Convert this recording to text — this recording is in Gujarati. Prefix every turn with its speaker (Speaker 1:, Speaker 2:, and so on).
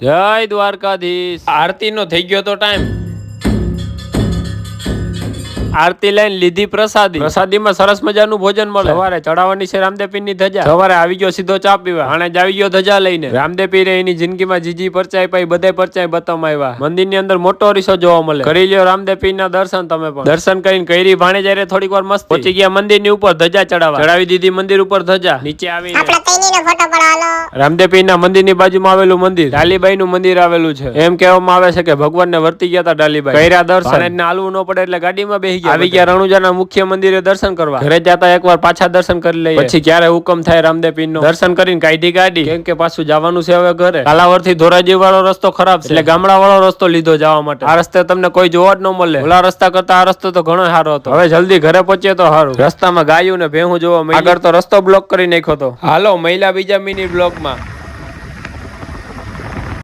Speaker 1: જય દ્વારકાધીશ। આરતી નો થઈ ગયો તો ટાઈમ। આરતી લઈને લીધી પ્રસાદી। પ્રસાદીમાં સરસ મજાનું ભોજન મળે। સવારે ચડાવવાની છે રામદેવ પીર ની ધજા। સવારે આવી ગયો સીધો ચા પીવા। આને જ આવી ગયો ધજા લઈને। રામદેવ પીરે એની જિંદગીમાં જીજી પરચાઈ પાઈ બધે પરચાઈ બતાવવામાં આવ્યા। મંદિર ની અંદર મોટો અરીસો જોવા મળે। કરી લ્યો રામદેવ પીર ના દર્શન તમે પણ। દર્શન કરીને કઈરી ભાણે જયારે થોડીક વાર મસ્ત પહોંચી ગયા મંદિર ની ઉપર ધજા ચડાવવા। ચડાવી દીધી મંદિર ઉપર ધજા। નીચે આવીને રામદેવ પીર ના મંદિર ની બાજુમાં આવેલું મંદિર ડાલીબાઈ નું મંદિર આવેલું છે। એમ કહેવામાં આવે છે કે ભગવાન ને વર્તી ગયા હતા ડાલીબાઈ। કર્યા દર્શન હાલવું ન પડે એટલે ગાડીમાં બેસી ગયા। આવી ગયા રણુજાના મુખ્ય મંદિરે દર્શન કરવા। ઘરે જતા એકવાર પાછા દર્શન કરી લઈએ પછી ક્યારે હુકમ થાય રામદેવ પીર નો। દર્શન કરીને કાઢી ગાડી કેમ કે પાછું જવાનું છે હવે ઘરે। કાલાવર થી ધોરાજી વાળો રસ્તો ખરાબ છે એટલે ગામડા વાળો રસ્તો લીધો જવા માટે। આ રસ્તે તમને કોઈ જોવા જ ન મળે। ઓલા રસ્તા કરતા આ રસ્તો તો ઘણો સારો હતો। હવે જલ્દી ઘરે પહોંચીએ તો સારું। રસ્તામાં ગાયું ને ભેહું જોવા મળ્યું। આગળ તો રસ્તો બ્લોક કરી નાખ્યો હતો। હાલો મહિલા બીજા મિની બ્લોક માં।